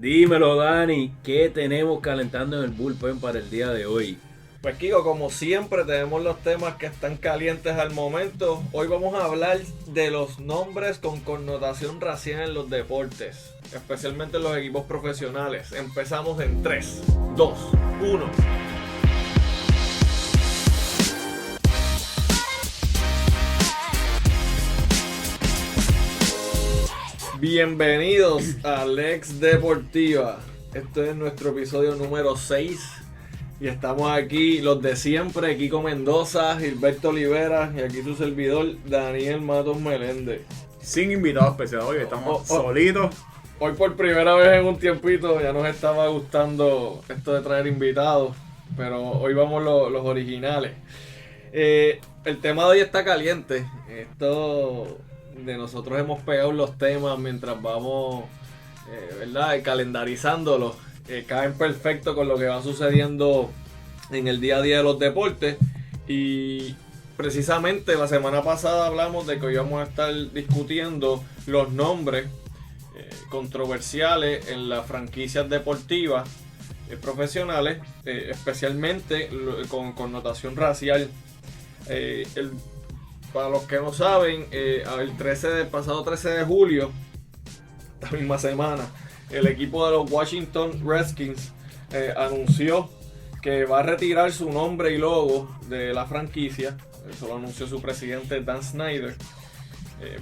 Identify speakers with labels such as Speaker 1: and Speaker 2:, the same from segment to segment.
Speaker 1: Dímelo, Dani, ¿qué tenemos calentando en el bullpen para el día de hoy?
Speaker 2: Pues Kiko, como siempre tenemos los temas que están calientes al momento. Hoy vamos a hablar de los nombres con connotación racial en los deportes, especialmente en los equipos profesionales. Empezamos en 3, 2, 1. Bienvenidos a Lex Deportiva. Este es nuestro episodio número 6. Y estamos aquí, los de siempre, Kiko Mendoza, Gilberto Olivera y aquí su servidor, Daniel Matos Meléndez.
Speaker 3: Sin invitados especiales, hoy estamos solitos.
Speaker 2: Hoy por primera vez en un tiempito ya nos estaba gustando esto de traer invitados, pero hoy vamos los originales. El tema de hoy está caliente. Esto de nosotros hemos pegado los temas mientras vamos, ¿verdad? Calendarizándolos. Caen perfecto con lo que va sucediendo en el día a día de los deportes. Y precisamente la semana pasada hablamos de que hoy vamos a estar discutiendo los nombres controversiales en las franquicias deportivas profesionales, especialmente con connotación racial. Para los que no saben, el pasado 13 de julio, esta misma semana, el equipo de los Washington Redskins anunció que va a retirar su nombre y logo de la franquicia. Eso lo anunció su presidente Dan Snyder,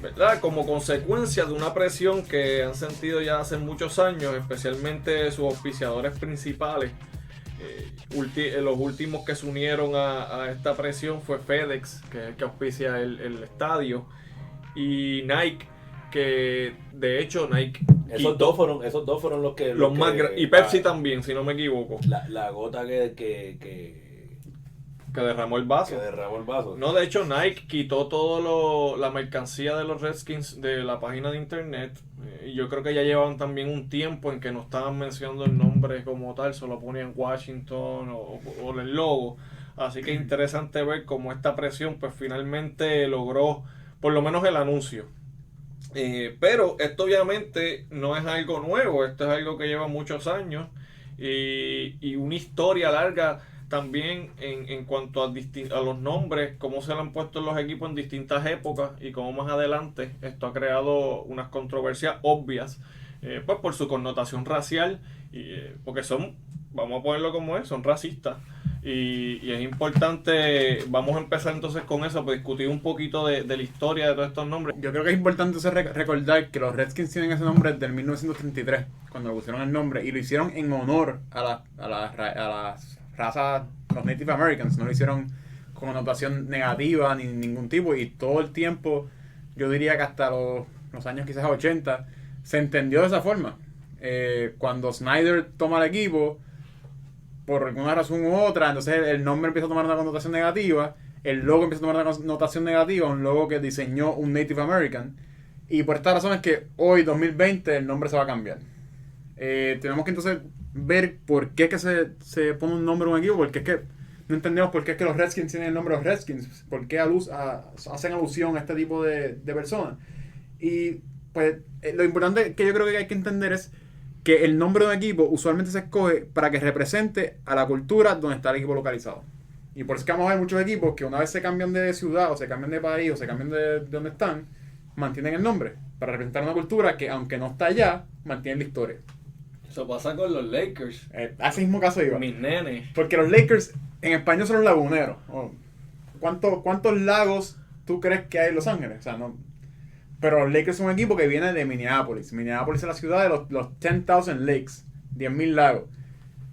Speaker 2: ¿verdad? Como consecuencia de una presión que han sentido ya hace muchos años, especialmente sus auspiciadores principales. Los últimos que se unieron a esta presión fue FedEx, que es el que auspicia el estadio, y Nike, que de hecho Nike
Speaker 1: Esos dos fueron los que...
Speaker 2: y Pepsi también, si no me equivoco.
Speaker 1: La gota que
Speaker 2: derramó el vaso. No, de hecho Nike quitó todo la mercancía de los Redskins de la página de internet. Y yo creo que ya llevaban también un tiempo en que no estaban mencionando el nombre como tal, solo ponían Washington o el logo. Así que es interesante ver cómo esta presión pues finalmente logró por lo menos el anuncio. Pero esto obviamente no es algo nuevo, esto es algo que lleva muchos años y una historia larga también en cuanto a los nombres, cómo se le han puesto en los equipos en distintas épocas y cómo más adelante esto ha creado unas controversias obvias, pues por su connotación racial, porque vamos a ponerlo como es, son racistas. Y es importante, vamos a empezar entonces con eso, para discutir un poquito de la historia de todos estos nombres.
Speaker 3: Yo creo que es importante recordar que los Redskins tienen ese nombre desde el 1933, cuando le pusieron el nombre, y lo hicieron en honor a las razas, los Native Americans. No lo hicieron con connotación negativa ni ningún tipo, y todo el tiempo, yo diría que hasta los años quizás 80, se entendió de esa forma. Cuando Snyder toma el equipo, por alguna razón u otra, entonces el nombre empieza a tomar una connotación negativa, el logo empieza a tomar una connotación negativa, un logo que diseñó un Native American, y por esta razón es que hoy, 2020, el nombre se va a cambiar. Tenemos que entonces ver por qué es que se pone un nombre a un equipo, porque es que no entendemos por qué es que los Redskins tienen el nombre de los Redskins, por qué hacen alusión a este tipo de personas. Y pues lo importante que yo creo que hay que entender es que el nombre de un equipo usualmente se escoge para que represente a la cultura donde está el equipo localizado. Y por eso es que vamos a ver muchos equipos que una vez se cambian de ciudad, o se cambian de país, o se cambian de donde están, mantienen el nombre para representar una cultura que, aunque no está allá, mantiene la historia.
Speaker 2: Eso pasa con los Lakers.
Speaker 3: A ese mismo caso iba.
Speaker 2: Mis nenes.
Speaker 3: Porque los Lakers en español son los laguneros. ¿Cuántos lagos tú crees que hay en Los Ángeles? O sea, no. Pero los Lakers son un equipo que viene de Minneapolis. Minneapolis es la ciudad de los 10,000 lakes, 10,000 lagos.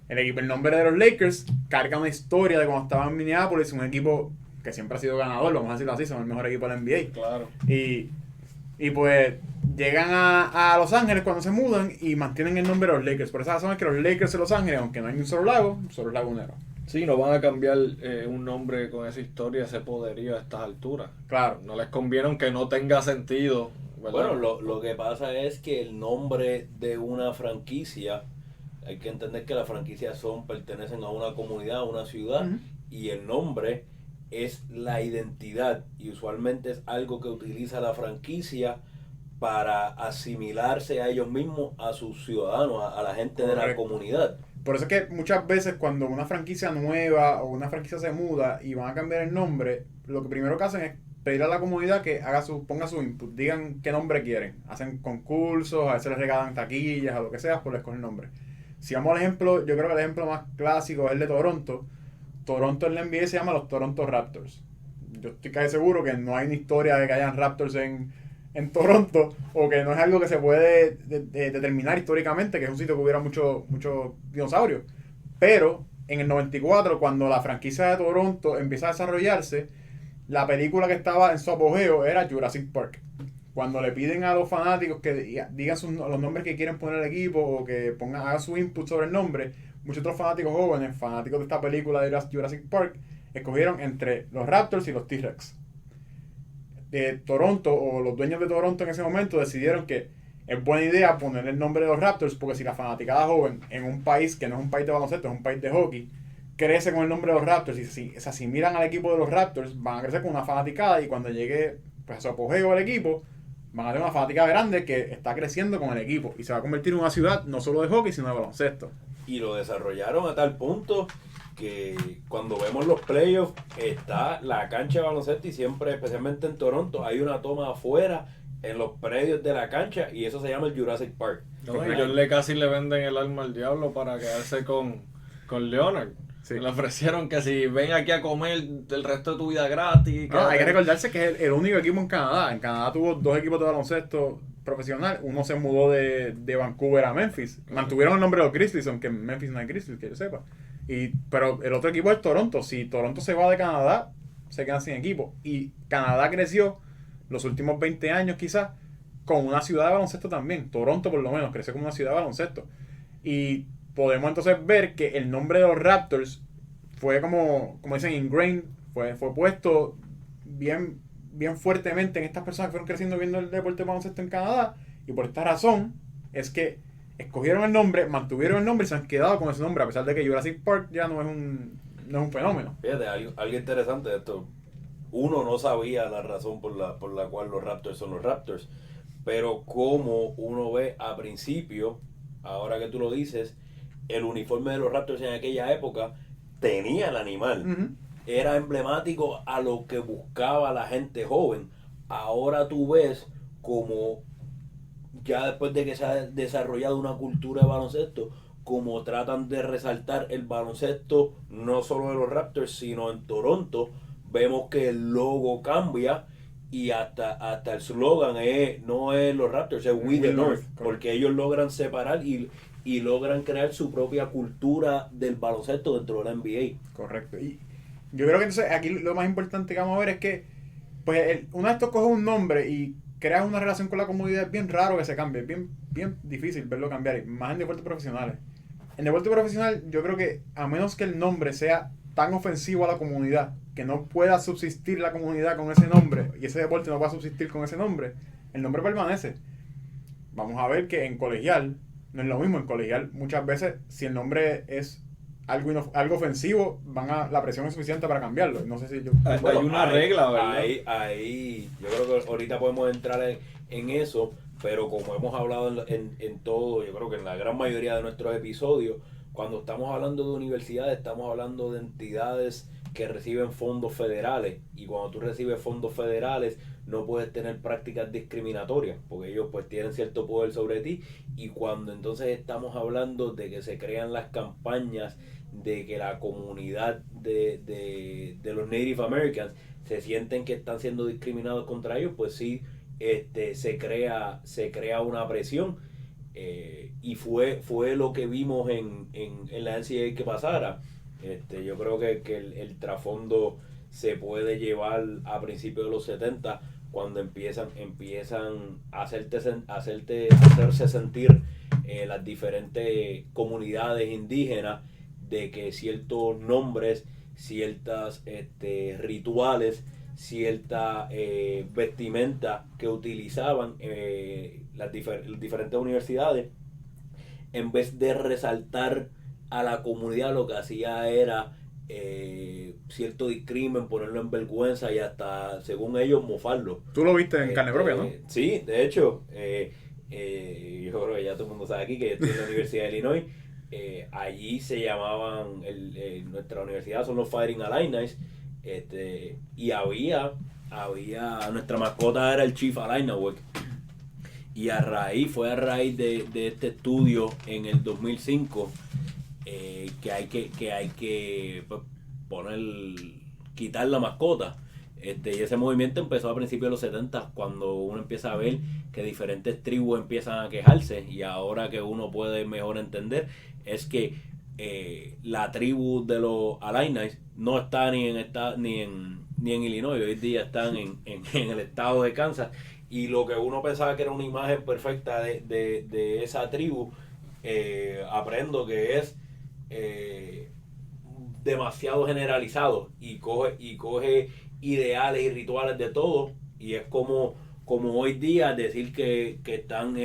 Speaker 3: El nombre de los Lakers carga una historia de cuando estaban en Minneapolis, un equipo que siempre ha sido ganador, vamos a decirlo así, son el mejor equipo de la NBA.
Speaker 2: Claro.
Speaker 3: Y pues llegan a Los Ángeles cuando se mudan y mantienen el nombre de los Lakers. Por esa razón es que los Lakers de Los Ángeles, aunque no hay un solo lago, son los laguneros.
Speaker 2: Sí, no van a cambiar un nombre con esa historia, ese poderío a estas alturas.
Speaker 3: Claro.
Speaker 2: No les conviene aunque no tenga sentido, ¿verdad?
Speaker 1: Bueno, lo que pasa es que el nombre de una franquicia, hay que entender que las franquicias pertenecen a una comunidad, a una ciudad, y el nombre es la identidad, y usualmente es algo que utiliza la franquicia para asimilarse a ellos mismos, a sus ciudadanos, a la gente de la comunidad.
Speaker 3: Por eso es que muchas veces cuando una franquicia nueva o una franquicia se muda y van a cambiar el nombre, lo que primero que hacen es pedir a la comunidad que ponga su input, digan qué nombre quieren. Hacen concursos, a veces les regalan taquillas o lo que sea por escoger nombre. Si vamos al ejemplo, yo creo que el ejemplo más clásico es el de Toronto. Toronto en la NBA se llama los Toronto Raptors. Yo estoy casi seguro que no hay una historia de que hayan Raptors en Toronto, o que no es algo que se puede determinar históricamente, que es un sitio que hubiera muchos dinosaurios. Pero en el 94, cuando la franquicia de Toronto empieza a desarrollarse, la película que estaba en su apogeo era Jurassic Park. Cuando le piden a los fanáticos que digan los nombres que quieren poner al equipo, o que hagan su input sobre el nombre, muchos otros fanáticos jóvenes, fanáticos de esta película de Jurassic Park, escogieron entre los Raptors y los T-Rex. De Toronto, o los dueños de Toronto en ese momento, decidieron que es buena idea poner el nombre de los Raptors, porque si la fanaticada joven en un país que no es un país de baloncesto, es un país de hockey, crece con el nombre de los Raptors y si se asimilan al equipo de los Raptors, van a crecer con una fanaticada, y cuando llegue pues, a su apogeo el equipo, van a tener una fanaticada grande que está creciendo con el equipo y se va a convertir en una ciudad no solo de hockey, sino de baloncesto.
Speaker 1: Y lo desarrollaron a tal punto que cuando vemos los playoffs está la cancha de baloncesto, y siempre, especialmente en Toronto, hay una toma afuera en los predios de la cancha, y eso se llama el Jurassic Park.
Speaker 2: No, ellos casi le venden el alma al diablo para quedarse con Leonard. Sí. Le ofrecieron que si ven aquí a comer el resto de tu vida gratis.
Speaker 3: No, hay que recordarse que es el único equipo en Canadá. En Canadá tuvo 2 equipos de baloncesto profesional. Uno se mudó de Vancouver a Memphis. Mantuvieron el nombre de los Grizzlies, aunque en Memphis no hay Grizzlies, que yo sepa. Pero el otro equipo es Toronto. Si Toronto se va de Canadá, se quedan sin equipo. Y Canadá creció los últimos 20 años quizás con una ciudad de baloncesto también. Toronto por lo menos creció como una ciudad de baloncesto. Y podemos entonces ver que el nombre de los Raptors fue como dicen, ingrained, fue puesto bien fuertemente en estas personas que fueron creciendo viendo el deporte de baloncesto en Canadá. Y por esta razón es que escogieron el nombre, mantuvieron el nombre y se han quedado con ese nombre, a pesar de que Jurassic Park ya no es un fenómeno.
Speaker 1: Fíjate, algo interesante de esto. Uno no sabía la razón por la cual los Raptors son los Raptors, pero como uno ve a principio, ahora que tú lo dices, el uniforme de los Raptors en aquella época tenía el animal. Uh-huh. Era emblemático a lo que buscaba la gente joven. Ahora tú ves como ya después de que se ha desarrollado una cultura de baloncesto, como tratan de resaltar el baloncesto no solo de los Raptors, sino en Toronto. Vemos que el logo cambia y hasta el slogan no es los Raptors, es We the North, porque ellos logran separar y logran crear su propia cultura del baloncesto dentro de la NBA.
Speaker 3: Correcto. Y yo creo que entonces aquí lo más importante que vamos a ver es que pues una vez tú coges un nombre y creas una relación con la comunidad, es bien raro que se cambie, es bien difícil verlo cambiar, y más en deportes profesionales. En deporte profesional yo creo que a menos que el nombre sea tan ofensivo a la comunidad que no pueda subsistir la comunidad con ese nombre, y ese deporte no pueda subsistir con ese nombre, el nombre permanece. Vamos a ver que en colegial no es lo mismo. En colegial muchas veces, si el nombre es algo ofensivo, la presión es suficiente para cambiarlo. No sé si yo...
Speaker 2: Hay una regla, ¿verdad?
Speaker 1: Ahí yo creo que ahorita podemos entrar en eso, pero como hemos hablado en todo, yo creo que en la gran mayoría de nuestros episodios, cuando estamos hablando de universidades, estamos hablando de entidades que reciben fondos federales, y cuando tú recibes fondos federales no puedes tener prácticas discriminatorias, porque ellos pues tienen cierto poder sobre ti. Y cuando entonces estamos hablando de que se crean las campañas de que la comunidad de los Native Americans se sienten que están siendo discriminados contra ellos, pues sí, se crea una presión, y fue lo que vimos en la NCAA que pasara. Yo creo que el trasfondo se puede llevar a principios de los 70, cuando empiezan a hacerse sentir las diferentes comunidades indígenas de que ciertos nombres, ciertas rituales, cierta vestimenta que utilizaban las diferentes universidades, en vez de resaltar a la comunidad, lo que hacía era cierto discrimen, ponerlo en vergüenza y hasta, según ellos, mofarlo.
Speaker 3: Tú lo viste en carne propia, ¿no?
Speaker 1: Sí, de hecho, yo creo que ya todo el mundo sabe aquí que yo estoy en la Universidad de Illinois. Allí se llamaban, nuestra universidad son los Fighting Illini, y había, nuestra mascota era el Chief Illiniwek. Y fue a raíz de este estudio en el 2005 que hay que pues, quitar la mascota. Y ese movimiento empezó a principios de los 70, cuando uno empieza a ver que diferentes tribus empiezan a quejarse, y ahora que uno puede mejor entender es que la tribu de los Illini no está ni en Illinois, hoy día están en el estado de Kansas, y lo que uno pensaba que era una imagen perfecta de esa tribu, aprendo que es demasiado generalizado, y coge ideales y rituales de todo, y es como hoy día decir que están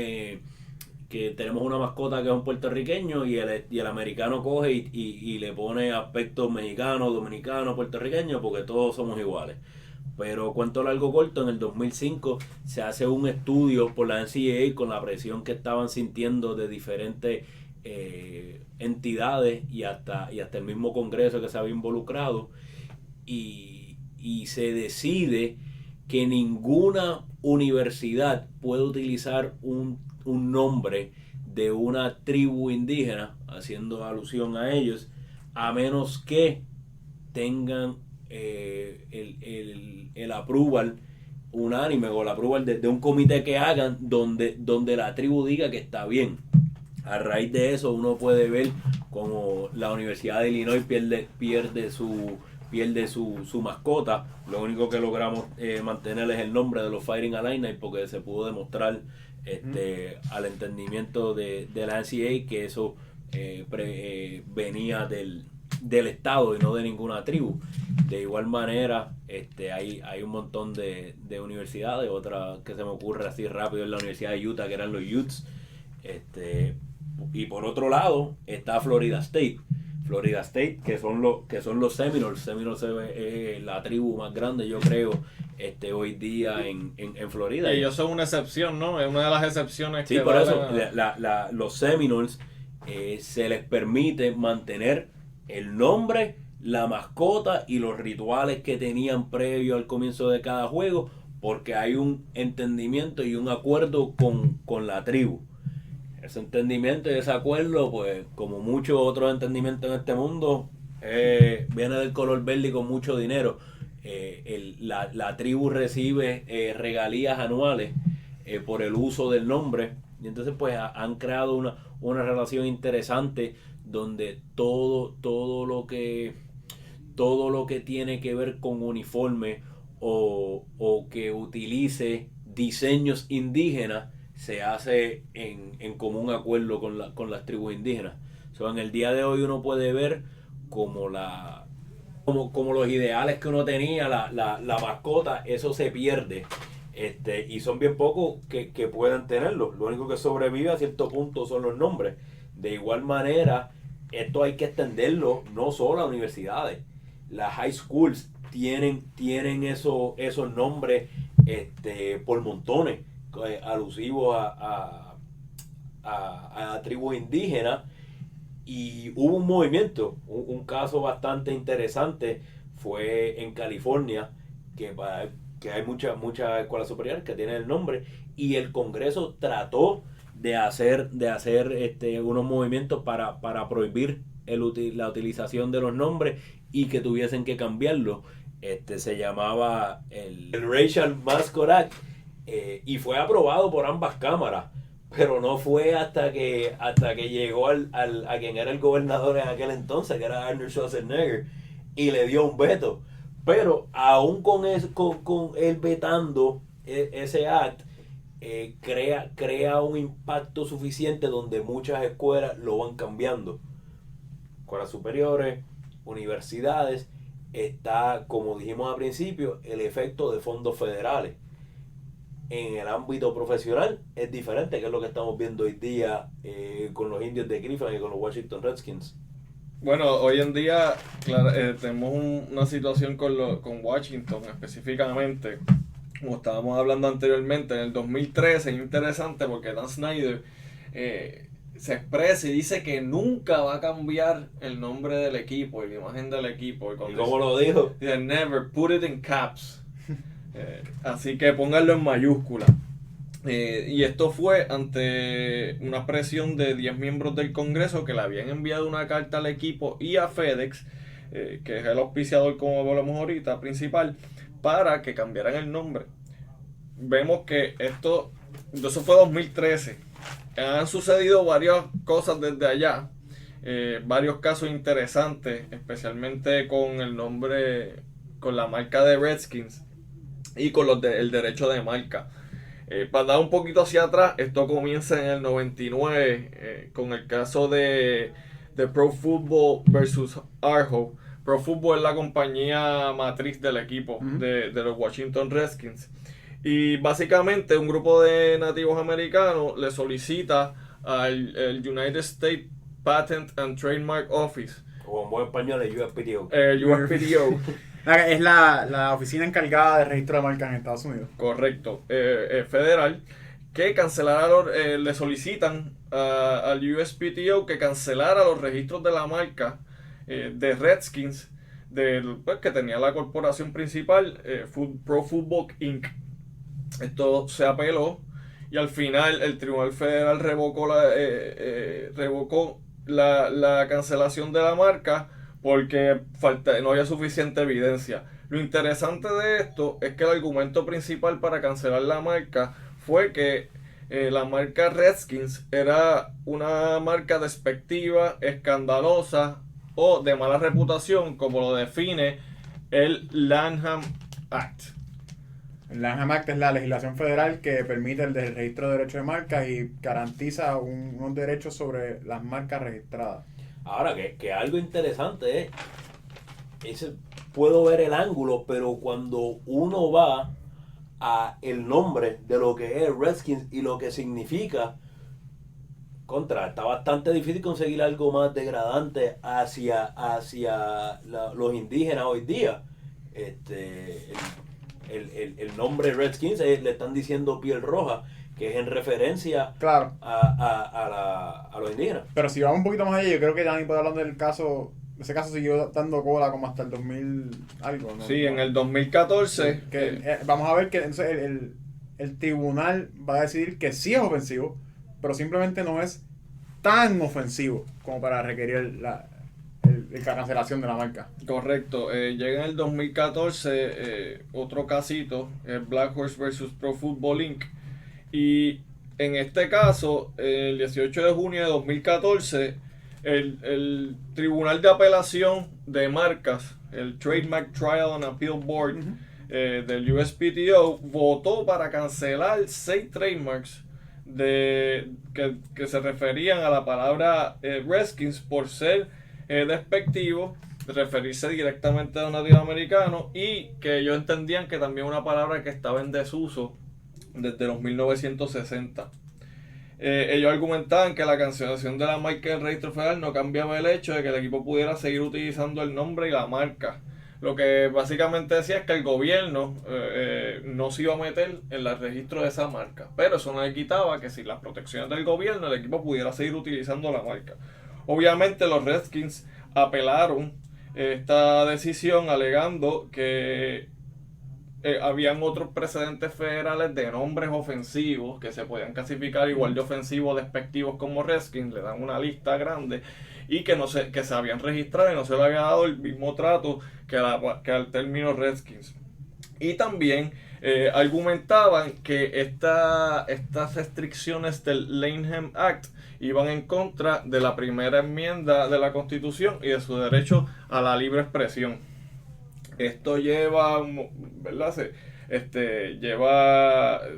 Speaker 1: que tenemos una mascota que es un puertorriqueño, y el americano coge y le pone aspectos mexicanos, dominicanos, puertorriqueños, porque todos somos iguales. Pero cuento largo corto, en el 2005 se hace un estudio por la NCAA con la presión que estaban sintiendo de diferentes entidades y hasta el mismo Congreso que se había involucrado, y se decide que ninguna universidad puede utilizar un nombre de una tribu indígena, haciendo alusión a ellos, a menos que tengan el approval unánime, o el approval de un comité que hagan donde la tribu diga que está bien. A raíz de eso uno puede ver como la Universidad de Illinois pierde su mascota. Lo único que logramos mantener es el nombre de los Fighting Illini, porque se pudo demostrar al entendimiento de la NCAA que eso venía del estado y no de ninguna tribu. De igual manera, hay un montón de universidades. Otra que se me ocurre así rápido es la Universidad de Utah, que eran los Utes. Y por otro lado está Florida State, que son los Seminoles. Seminoles es la tribu más grande, yo creo, hoy día en Florida.
Speaker 2: Y ellos son una excepción, ¿no? Es una de las excepciones.
Speaker 1: Sí, por eso los Seminoles se les permite mantener el nombre, la mascota y los rituales que tenían previo al comienzo de cada juego, porque hay un entendimiento y un acuerdo con la tribu. Ese entendimiento y ese acuerdo, pues como muchos otros entendimientos en este mundo, viene del color verde y con mucho dinero. La tribu recibe regalías anuales por el uso del nombre, y entonces pues han creado una relación interesante donde todo lo que tiene que ver con uniforme o que utilice diseños indígenas se hace en común acuerdo con las tribus indígenas. En el día de hoy uno puede ver como los ideales que uno tenía, la mascota, eso se pierde. Y son bien pocos que puedan tenerlo. Lo único que sobrevive a cierto punto son los nombres. De igual manera, esto hay que extenderlo no solo a universidades. Las high schools tienen esos nombres por montones, alusivos a tribus indígenas. Y hubo un movimiento, un caso bastante interesante fue en California, que hay muchas escuelas superiores que tienen el nombre, y el Congreso trató de hacer unos movimientos para prohibir la utilización de los nombres y que tuviesen que cambiarlo. Se llamaba el Racial Mascot Act, y fue aprobado por ambas cámaras, pero no fue hasta que llegó a quien era el gobernador en aquel entonces, que era Arnold Schwarzenegger, y le dio un veto. Pero aún con él vetando ese act, crea un impacto suficiente donde muchas escuelas lo van cambiando. Escuelas superiores, universidades, está, como dijimos al principio, el efecto de fondos federales. En el ámbito profesional es diferente, que es lo que estamos viendo hoy día con los Indios de Cleveland y con los Washington Redskins.
Speaker 2: Bueno, hoy en día tenemos una situación con Washington específicamente, como estábamos hablando anteriormente, en el 2013, es interesante porque Dan Snyder se expresa y dice que nunca va a cambiar el nombre del equipo y la imagen del equipo.
Speaker 1: ¿Y cómo lo dijo?
Speaker 2: Dice, never, put it in caps. Así que pónganlo en mayúscula. Y esto fue ante una presión de 10 miembros del Congreso que le habían enviado una carta al equipo y a FedEx, que es el auspiciador, como hablamos ahorita, principal, para que cambiaran el nombre. Vemos que eso fue 2013. Han sucedido varias cosas desde allá, varios casos interesantes, especialmente con el nombre, con la marca de Redskins y con el derecho de marca. Para dar un poquito hacia atrás, esto comienza en el 99 con el caso de Pro Football versus Arho. Pro Football es la compañía matriz del equipo de los Washington Redskins. Y básicamente un grupo de nativos americanos le solicita al United States Patent and Trademark Office.
Speaker 1: O en buen español, el USPTO.
Speaker 2: USPTO.
Speaker 3: Es la oficina encargada de registro de marcas en Estados Unidos.
Speaker 2: Correcto. Federal. Que cancelara le solicitan al USPTO que cancelara los registros de la marca de Redskins que tenía la corporación principal, Pro Football Inc. Esto se apeló y al final el Tribunal Federal revocó la cancelación de la marca porque no había suficiente evidencia. Lo interesante de esto es que el argumento principal para cancelar la marca fue que la marca Redskins era una marca despectiva, escandalosa o de mala reputación, como lo define el Lanham Act.
Speaker 3: El Lanham Act es la legislación federal que permite el registro de derechos de marcas y garantiza unos derechos sobre las marcas registradas.
Speaker 1: Ahora, que algo interesante puedo ver el ángulo, pero cuando uno va a el nombre de lo que es Redskins y lo que significa, está bastante difícil conseguir algo más degradante hacia los indígenas hoy día. El nombre Redskins le están diciendo piel roja, que es en referencia
Speaker 3: claro.
Speaker 1: a los indígenas.
Speaker 3: Pero si vamos un poquito más allá, yo creo que Dani puede hablar del caso. Ese caso siguió dando cola como hasta el 2000 algo, ¿no?
Speaker 2: Sí, en el 2014.
Speaker 3: Vamos a ver que entonces el tribunal va a decidir que sí es ofensivo, pero simplemente no es tan ofensivo como para requerir la cancelación de la marca.
Speaker 2: Correcto. Llega en el 2014 otro casito, Black Horse versus Pro Football Inc. Y en este caso, el 18 de junio de 2014, el Tribunal de Apelación de Marcas, el Trademark Trial and Appeal Board del USPTO, votó para cancelar 6 trademarks que se referían a la palabra Redskins por ser despectivo, referirse directamente a un nativo americano y que ellos entendían que también una palabra que estaba en desuso desde los 1960. Ellos argumentaban que la cancelación de la marca del registro federal no cambiaba el hecho de que el equipo pudiera seguir utilizando el nombre y la marca. Lo que básicamente decía es que el gobierno no se iba a meter en el registro de esa marca, pero eso no le quitaba que sin las protecciones del gobierno el equipo pudiera seguir utilizando la marca. Obviamente los Redskins apelaron esta decisión alegando que habían otros precedentes federales de nombres ofensivos que se podían clasificar igual de ofensivos o despectivos como Redskins, le dan una lista grande y que se habían registrado y no se le había dado el mismo trato que al término Redskins. Y también argumentaban que estas restricciones del Lanham Act iban en contra de la primera enmienda de la Constitución y de su derecho a la libre expresión. Esto lleva, ¿verdad?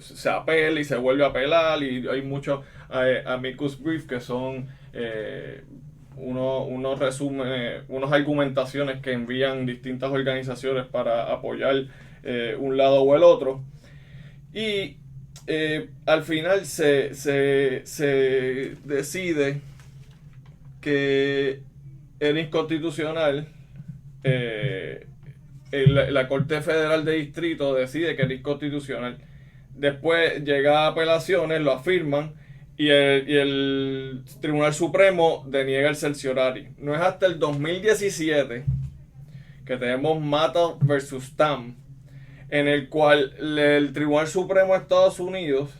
Speaker 2: Se apela y se vuelve a apelar y hay muchos amicus brief que son unos resúmenes, unas argumentaciones que envían distintas organizaciones para apoyar un lado o el otro. Y al final se decide que era inconstitucional. La Corte Federal de Distrito decide que era inconstitucional. Después llega a apelaciones, lo afirman y el Tribunal Supremo deniega el certiorari. No es hasta el 2017 que tenemos Mata versus Tam, en el cual el Tribunal Supremo de Estados Unidos,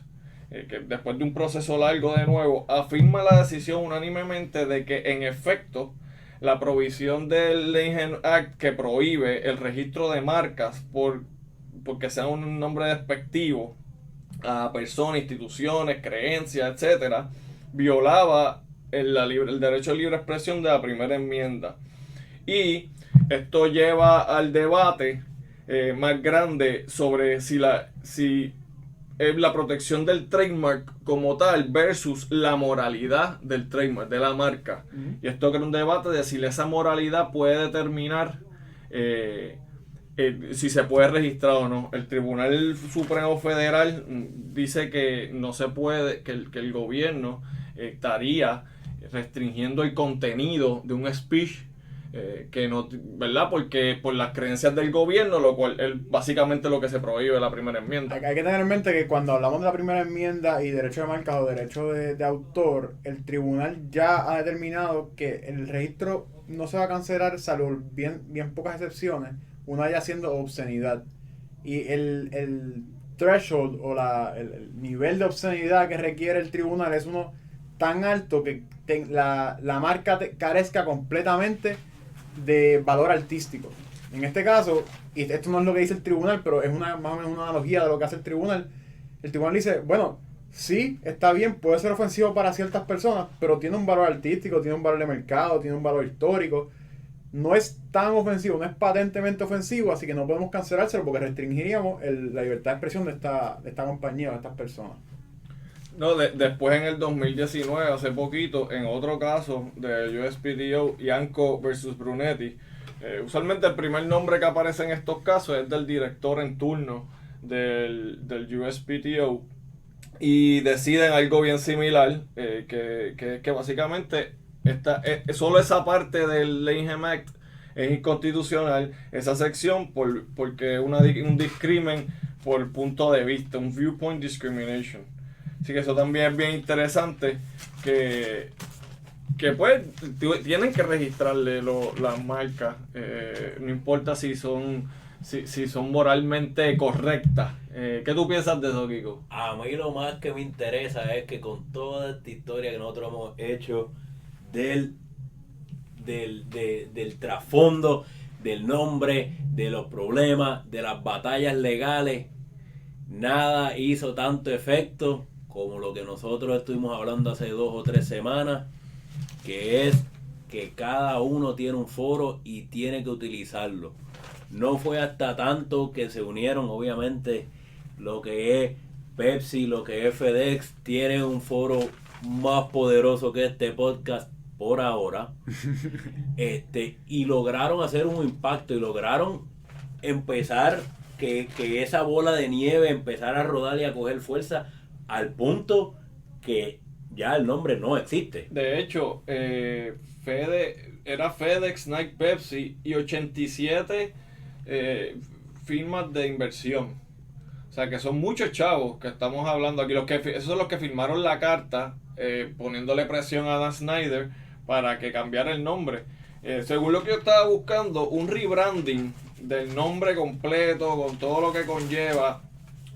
Speaker 2: que después de un proceso largo de nuevo, afirma la decisión unánimemente de que en efecto la provisión del Lanham Act que prohíbe el registro de marcas porque sea un nombre despectivo a personas, instituciones, creencias, etcétera, violaba el derecho de libre expresión de la primera enmienda. Y esto lleva al debate más grande sobre si la protección del trademark como tal versus la moralidad del trademark, de la marca. Y esto crea un debate de si esa moralidad puede determinar si se puede registrar o no. El Tribunal Supremo Federal dice que no se puede, que el gobierno estaría restringiendo el contenido de un speech que no, ¿verdad? Porque por las creencias del gobierno, lo cual es básicamente lo que se prohíbe la primera enmienda.
Speaker 3: Hay que tener en mente que cuando hablamos de la primera enmienda y derecho de marca o derecho de autor, el tribunal ya ha determinado que el registro no se va a cancelar salvo bien pocas excepciones, una ya siendo obscenidad. Y el threshold o el nivel de obscenidad que requiere el tribunal es uno tan alto que la marca carezca completamente de valor artístico. En este caso, y esto no es lo que dice el tribunal, pero es más o menos una analogía de lo que hace el tribunal dice, bueno, sí, está bien, puede ser ofensivo para ciertas personas, pero tiene un valor artístico, tiene un valor de mercado, tiene un valor histórico, no es tan ofensivo, no es patentemente ofensivo, así que no podemos cancelárselo porque restringiríamos la libertad de expresión de esta compañía o de estas personas.
Speaker 2: No, después en el 2019, hace poquito, en otro caso de USPTO, Ianco versus Brunetti, usualmente el primer nombre que aparece en estos casos es del director en turno del USPTO y deciden algo bien similar, que básicamente solo esa parte del Lanham Act es inconstitucional, esa sección porque un discrimen por punto de vista, un viewpoint discrimination. Así que eso también es bien interesante, que pues tienen que registrarle las marcas, no importa si son moralmente correctas. ¿Qué tú piensas de eso, Kiko?
Speaker 1: A mí lo más que me interesa es que con toda esta historia que nosotros hemos hecho del trasfondo, del nombre, de los problemas, de las batallas legales, nada hizo tanto efecto como lo que nosotros estuvimos hablando hace 2 o 3 semanas, que es que cada uno tiene un foro y tiene que utilizarlo. No fue hasta tanto que se unieron, obviamente, lo que es Pepsi, lo que es FedEx, tiene un foro más poderoso que este podcast por ahora, y lograron hacer un impacto y lograron empezar que esa bola de nieve empezara a rodar y a coger fuerza al punto que ya el nombre no existe.
Speaker 2: De hecho, era FedEx, Nike, Pepsi y 87 firmas de inversión. O sea que son muchos chavos que estamos hablando aquí. Esos son los que firmaron la carta poniéndole presión a Dan Snyder para que cambiara el nombre. Según lo que yo estaba buscando, un rebranding del nombre completo con todo lo que conlleva,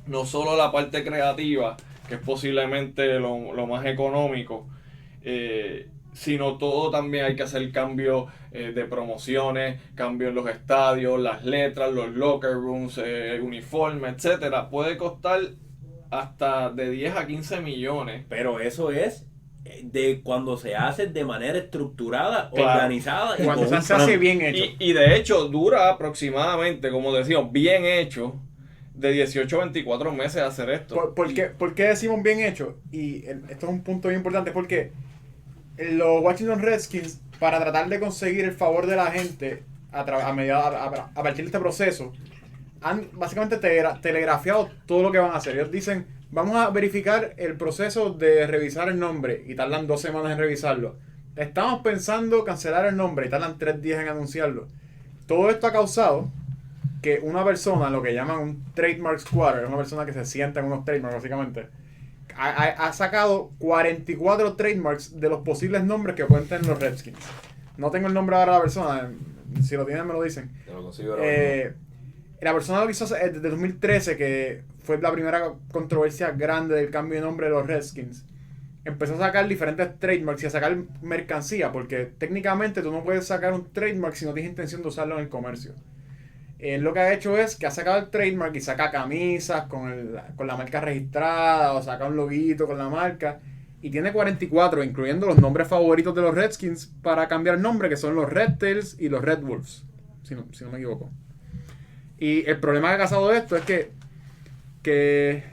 Speaker 2: no solo la parte creativa, que es posiblemente lo más económico, sino todo también hay que hacer cambios de promociones, cambios en los estadios, las letras, los locker rooms, el uniforme, etcétera. Puede costar hasta de 10 a 15 millones.
Speaker 1: Pero eso es de cuando se hace de manera estructurada, claro, organizada y
Speaker 3: cuando se hace bien hecho.
Speaker 2: Y de hecho dura aproximadamente, como decíamos, bien hecho, de 18 a 24 meses hacer esto.
Speaker 3: ¿Por qué decimos bien hecho? Y esto es un punto bien importante, porque los Washington Redskins, para tratar de conseguir el favor de la gente a partir de este proceso, han básicamente telegrafiado todo lo que van a hacer. Ellos dicen, vamos a verificar el proceso de revisar el nombre, y tardan 2 semanas en revisarlo. estamos pensando cancelar el nombre y tardan 3 días en anunciarlo. Todo esto ha causado que una persona, lo que llaman un trademark squatter, una persona que se sienta en unos trademarks básicamente, ha sacado 44 trademarks de los posibles nombres que pueden tener los Redskins. No tengo el nombre ahora de la persona, si lo tienen me lo dicen.
Speaker 1: Te lo consigo ahora.
Speaker 3: La persona lo hizo desde 2013, que fue la primera controversia grande del cambio de nombre de los Redskins. Empezó a sacar diferentes trademarks y a sacar mercancía, porque técnicamente tú no puedes sacar un trademark si no tienes intención de usarlo en el comercio. Lo que ha hecho es que ha sacado el trademark y saca camisas con la marca registrada, o saca un loguito con la marca, y tiene 44, incluyendo los nombres favoritos de los Redskins, para cambiar el nombre, que son los Red Tails y los Red Wolves, si no me equivoco. Y el problema que ha causado esto es que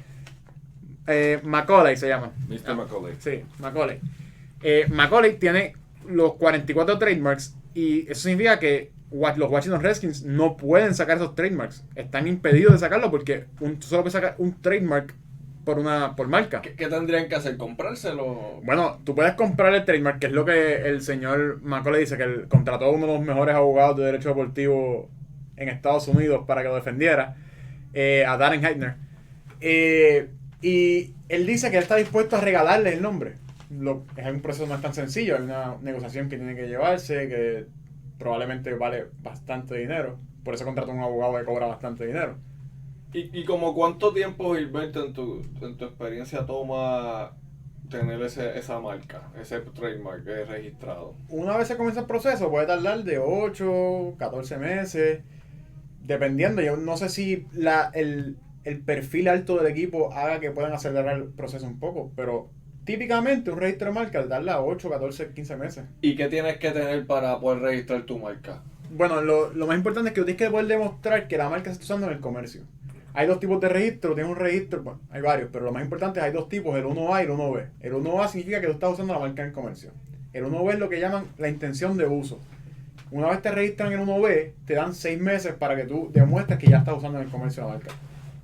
Speaker 3: Macaulay se llama.
Speaker 1: Mr. Macaulay.
Speaker 3: Sí, Macaulay. Macaulay tiene los 44 trademarks y eso significa que los Washington Redskins no pueden sacar esos trademarks. Están impedidos de sacarlo porque tú solo puedes sacar un trademark por marca.
Speaker 2: ¿Qué tendrían que hacer? ¿Comprárselo?
Speaker 3: Bueno, tú puedes comprar el trademark, que es lo que el señor Macaulay dice, que él contrató a uno de los mejores abogados de derecho deportivo en Estados Unidos para que lo defendiera, a Darren Heitner. Y él dice que él está dispuesto a regalarle el nombre. Es un proceso no es tan sencillo, hay una negociación que tiene que llevarse, que probablemente vale bastante dinero. Por eso contrató a un abogado que cobra bastante dinero.
Speaker 2: ¿Y como cuánto tiempo, Gilberto, en tu experiencia toma tener esa marca, ese trademark registrado?
Speaker 3: Una vez se comienza el proceso puede tardar de 8, 14 meses, dependiendo. Yo no sé si el perfil alto del equipo haga que puedan acelerar el proceso un poco, pero típicamente un registro de marca tarda 8, 14, 15 meses.
Speaker 2: ¿Y qué tienes que tener para poder registrar tu marca?
Speaker 3: Bueno, lo más importante es que tú tienes que poder demostrar que la marca se está usando en el comercio. Hay dos tipos de registro, tienes un registro, bueno, hay varios, pero lo más importante es que hay dos tipos, el 1A y el 1B. El 1A significa que tú estás usando la marca en el comercio. El 1B es lo que llaman la intención de uso. Una vez te registran en el 1B, te dan 6 meses para que tú demuestres que ya estás usando en el comercio la marca.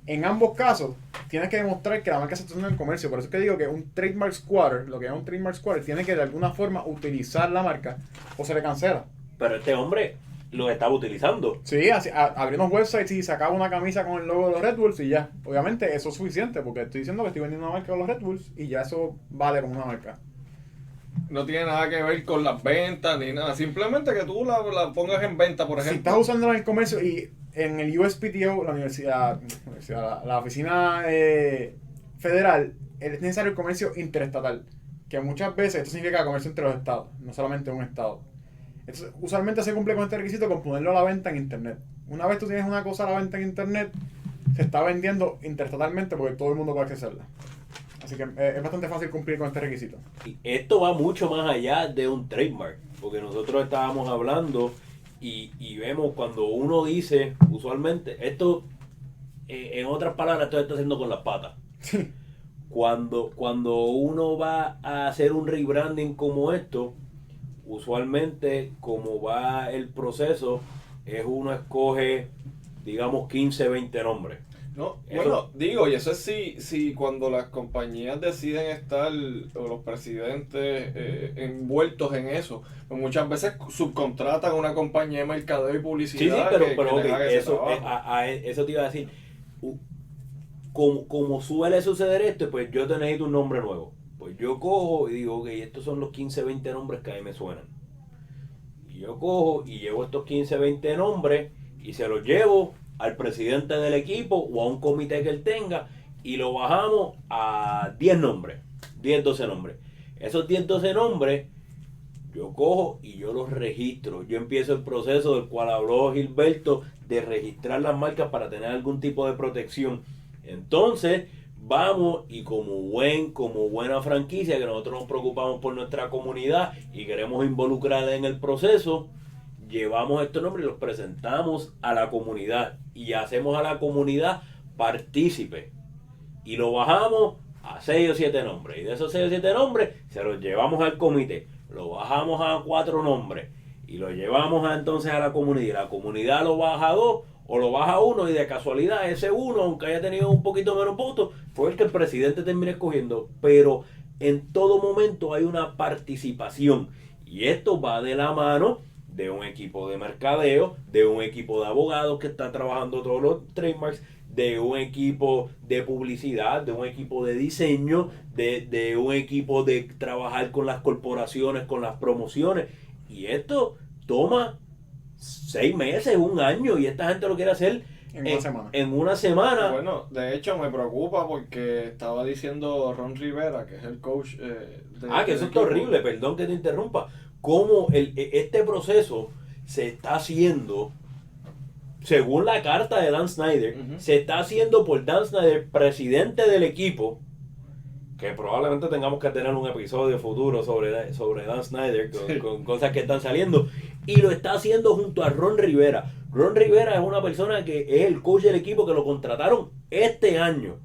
Speaker 3: En ambos casos, tienes que demostrar que la marca se está usando en el comercio. Por eso es que digo que un trademark squatter, lo que llama un trademark squatter, tiene que de alguna forma utilizar la marca o se le cancela.
Speaker 1: Pero este hombre lo estaba utilizando.
Speaker 3: Sí, abrió unos websites y sacaba una camisa con el logo de los Red Bulls y ya. Obviamente eso es suficiente porque estoy diciendo que estoy vendiendo una marca de los Red Bulls y ya eso vale como una marca.
Speaker 2: No tiene nada que ver con las ventas ni nada. Simplemente que tú la pongas en venta, por ejemplo.
Speaker 3: Si estás usándola en el comercio y en el USPTO, la oficina federal, es necesario el comercio interestatal. Que muchas veces esto significa comercio entre los estados, no solamente un estado. Entonces, usualmente se cumple con este requisito con ponerlo a la venta en internet. Una vez tú tienes una cosa a la venta en internet, se está vendiendo interestatalmente porque todo el mundo puede accederla. Así que es bastante fácil cumplir con este requisito.
Speaker 1: Y esto va mucho más allá de un trademark, porque nosotros estábamos hablando y vemos cuando uno dice, usualmente, esto, en otras palabras, esto se está haciendo con las patas. Cuando uno va a hacer un rebranding como esto, usualmente como va el proceso, es uno escoge, digamos, 15, 20 nombres.
Speaker 2: No, bueno, digo, y eso es si cuando las compañías deciden estar, o los presidentes envueltos en eso, pues muchas veces subcontratan a una compañía de mercadeo y publicidad.
Speaker 1: Sí, pero okay, eso te iba a decir. Como suele suceder esto, pues yo te necesito un nombre nuevo. Pues yo cojo y digo, ok, estos son los 15, 20 nombres que a mí me suenan. Y yo cojo y llevo estos 15, 20 nombres y se los llevo al presidente del equipo o a un comité que él tenga y lo bajamos a 10 nombres, 10, 12 nombres. Esos 10, 12 nombres yo cojo y yo los registro. Yo empiezo el proceso del cual habló Gilberto de registrar las marcas para tener algún tipo de protección. Entonces vamos y como buena franquicia que nosotros nos preocupamos por nuestra comunidad y queremos involucrarla en el proceso, llevamos estos nombres y los presentamos a la comunidad y hacemos a la comunidad partícipe y lo bajamos a 6 o 7 nombres y de esos 6 o 7 nombres se los llevamos al comité, lo bajamos a 4 nombres y lo llevamos entonces a la comunidad y la comunidad lo baja a 2 o lo baja a 1 y de casualidad ese 1, aunque haya tenido un poquito menos votos, fue el que el presidente termina escogiendo, pero en todo momento hay una participación. Y esto va de la mano de un equipo de mercadeo, de un equipo de abogados que está trabajando todos los trademarks, de un equipo de publicidad, de un equipo de diseño, de un equipo de trabajar con las corporaciones, con las promociones. Y esto toma 6 meses, 1 año, y esta gente lo quiere hacer en una semana.
Speaker 2: Bueno, de hecho me preocupa porque estaba diciendo Ron Rivera, que es el coach
Speaker 1: que eso es horrible, perdón que te interrumpa. Cómo este proceso se está haciendo, según la carta de Dan Snyder, se está haciendo por Dan Snyder, presidente del equipo, que probablemente tengamos que tener un episodio futuro sobre Dan Snyder, con cosas que están saliendo, y lo está haciendo junto a Ron Rivera. Ron Rivera es una persona que es el coach del equipo, que lo contrataron este año.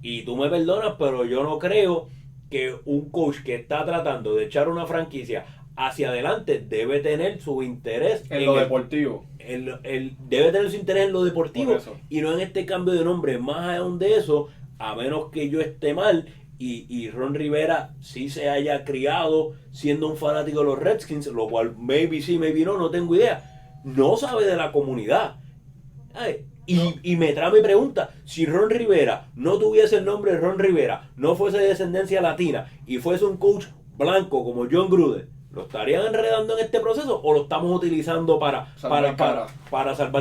Speaker 1: Y tú me perdonas, pero yo no creo que un coach que está tratando de echar una franquicia hacia adelante debe tener su interés
Speaker 2: en lo deportivo.
Speaker 1: Debe tener su interés en lo deportivo y no en este cambio de nombre. Más aún de eso, a menos que yo esté mal y Ron Rivera sí se haya criado siendo un fanático de los Redskins, lo cual maybe sí, maybe no tengo idea. No sabe de la comunidad. Y me trae mi pregunta, si Ron Rivera no tuviese el nombre de Ron Rivera, no fuese de descendencia latina y fuese un coach blanco como John Gruden, ¿lo estarían enredando en este proceso o lo estamos utilizando para salvar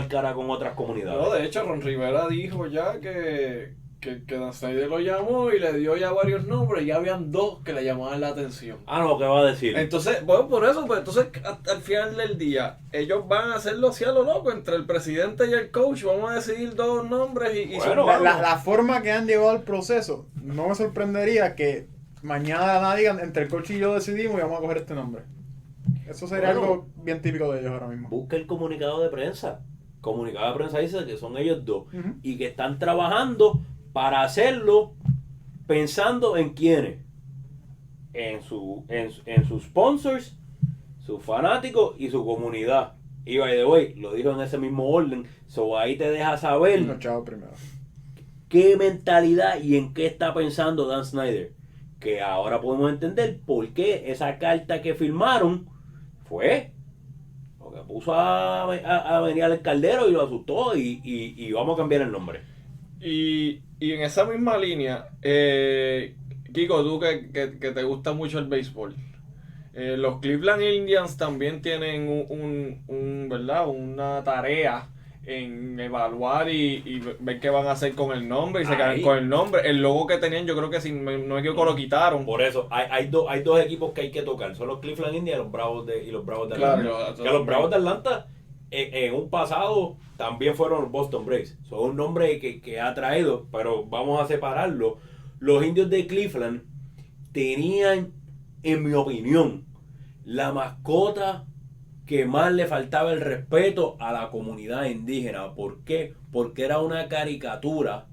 Speaker 1: cara con otras comunidades?
Speaker 2: No, de hecho Ron Rivera dijo ya que Dan Snyder lo llamó y le dio ya varios nombres, ya habían 2 que le llamaban la atención.
Speaker 1: No, ¿qué va a decir?
Speaker 2: Entonces, bueno, por eso, pues entonces al final del día, ellos van a hacerlo así a lo loco, entre el presidente y el coach, vamos a decidir 2 nombres y
Speaker 3: bueno, la forma que han llevado el proceso, no me sorprendería que mañana nadie entre el coach y yo decidimos y vamos a coger este nombre. Eso sería algo bien típico de ellos ahora mismo.
Speaker 1: Busca el comunicado de prensa. Comunicado de prensa dice que son ellos 2 y que están trabajando para hacerlo pensando en quiénes, en sus sponsors, sus fanáticos y su comunidad. Y by the way, lo dijo en ese mismo orden, so ahí te deja saber qué mentalidad y en qué está pensando Dan Snyder, que ahora podemos entender por qué esa carta que firmaron fue lo que puso a venir al caldero y lo asustó y vamos a cambiar el nombre.
Speaker 2: Y en esa misma línea, Kiko, tú que te gusta mucho el béisbol, los Cleveland Indians también tienen ¿verdad? Una tarea en evaluar y ver qué van a hacer con el nombre y se quedan con el nombre. El logo que tenían, yo creo que si no me equivoco lo quitaron.
Speaker 1: Por eso, hay dos equipos que hay que tocar, son los Cleveland Indians y los Bravos de Atlanta. Claro, que los Bravos de Atlanta en un pasado también fueron los Boston Braves. Son un nombre que ha traído, pero vamos a separarlo. Los Indios de Cleveland tenían, en mi opinión, la mascota que más le faltaba el respeto a la comunidad indígena. ¿Por qué? Porque era una caricatura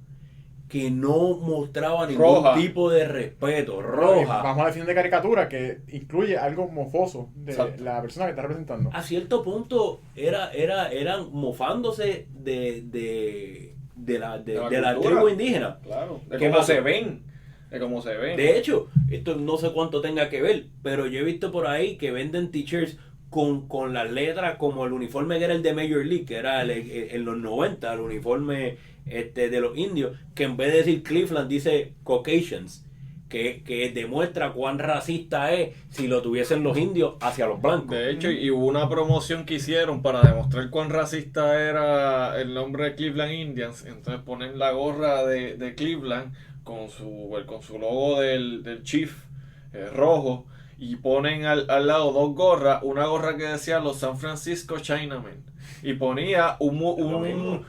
Speaker 1: que no mostraba ningún tipo de respeto. Roja.
Speaker 3: Vamos a definir de caricatura que incluye algo mofoso de la persona que está representando.
Speaker 1: A cierto punto eran mofándose de la tribu indígena.
Speaker 2: Claro. De cómo se ven.
Speaker 1: De hecho, esto no sé cuánto tenga que ver, pero yo he visto por ahí que venden t-shirts con las letras como el uniforme que era el de Major League, que era en los 90, el uniforme de los indios, que en vez de decir Cleveland dice Caucasians, que demuestra cuán racista es si lo tuviesen los indios hacia los blancos.
Speaker 2: De hecho, y hubo una promoción que hicieron para demostrar cuán racista era el nombre de Cleveland Indians. Entonces ponen la gorra de Cleveland con su logo del Chief rojo, y ponen al lado 2 gorras, una gorra que decía los San Francisco Chinamen y ponía bueno,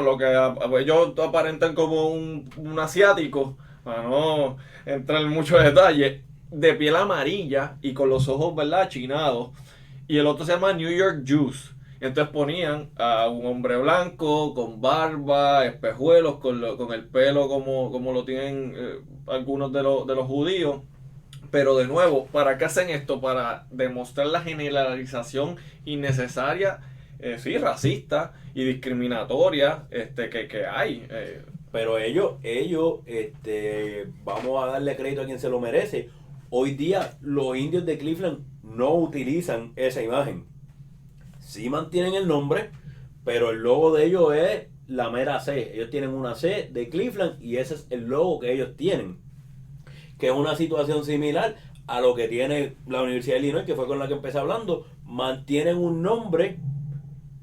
Speaker 2: lo que ellos aparentan como un asiático, para no entrar en muchos detalles, de piel amarilla y con los ojos, ¿verdad?, achinados, y el otro se llama New York Jews. Entonces ponían a un hombre blanco con barba, espejuelos, con el pelo como lo tienen algunos de los judíos. Pero de nuevo, ¿para qué hacen esto? Para demostrar la generalización innecesaria, sí, racista y discriminatoria que hay.
Speaker 1: Pero ellos, vamos a darle crédito a quien se lo merece. Hoy día los indios de Cleveland no utilizan esa imagen. Sí mantienen el nombre, pero el logo de ellos es la mera C. Ellos tienen una C de Cleveland y ese es el logo que ellos tienen. Que es una situación similar a lo que tiene la Universidad de Illinois, que fue con la que empecé hablando. Mantienen un nombre